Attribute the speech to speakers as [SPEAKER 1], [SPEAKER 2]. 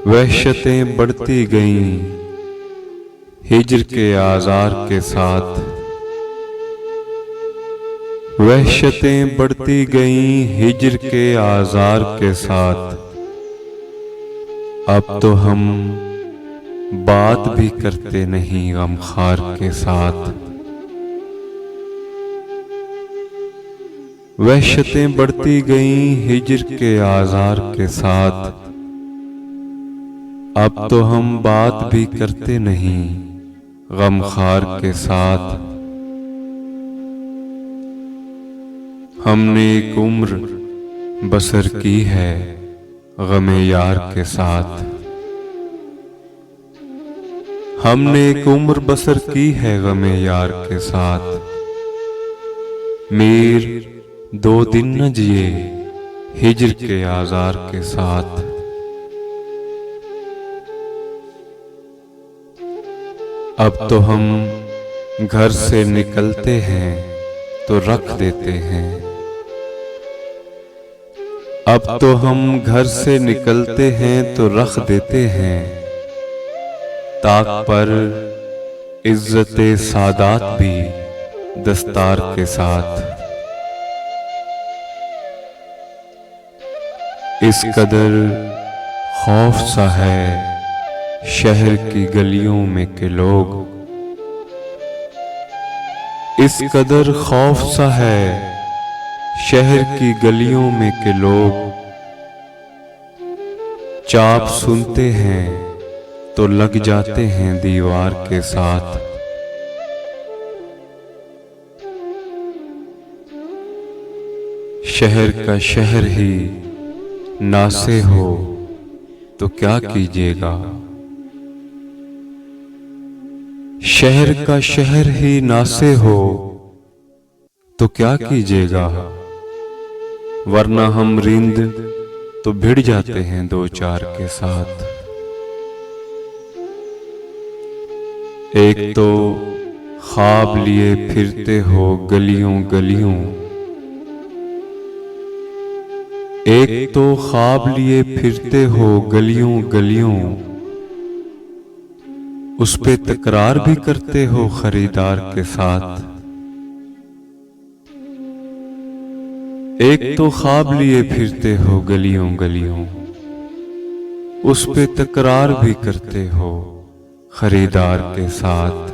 [SPEAKER 1] वहशतें बढ़ती गईं हिज्र के आज़ार के साथ। वहशतें बढ़ती गईं हिज्र के आज़ार के साथ। अब तो हम बात भी करते नहीं गमखार के साथ। वहशतें बढ़ती गईं हिज्र के आज़ार के साथ। अब तो हम बात भी करते नहीं गमखार के साथ। हमने एक उम्र बसर की है गमे यार के साथ। हमने एक उम्र बसर की है गमे यार के साथ। मीर 2 दिन न जिए हिज्र के आज़ार के साथ। अब तो हम घर से निकलते हैं तो रख देते हैं। अब तो हम घर से निकलते हैं तो रख देते हैं। ताक पर इज्जते सादात भी दस्तार के साथ। इस कदर खौफ सा है शहर की गलियों में के लोग। इस कदर खौफ सा है शहर की गलियों में के लोग। चाप सुनते हैं तो लग जाते हैं दीवार के साथ। शहर का शहर ही नासे हो तो क्या कीजिएगा। शहर का शहर ही नासे हो तो क्या कीजिएगा। वरना हम रिंद तो भिड़ जाते हैं 2-4 के साथ। एक तो ख्वाब लिए फिरते हो गलियों गलियों। एक तो ख्वाब लिए फिरते हो गलियों गलियों। उस पे तकरार भी करते हो खरीदार के साथ। एक तो ख्वाब लिए फिरते हो गलियों गलियों। उस पे तकरार भी करते हो खरीदार के साथ।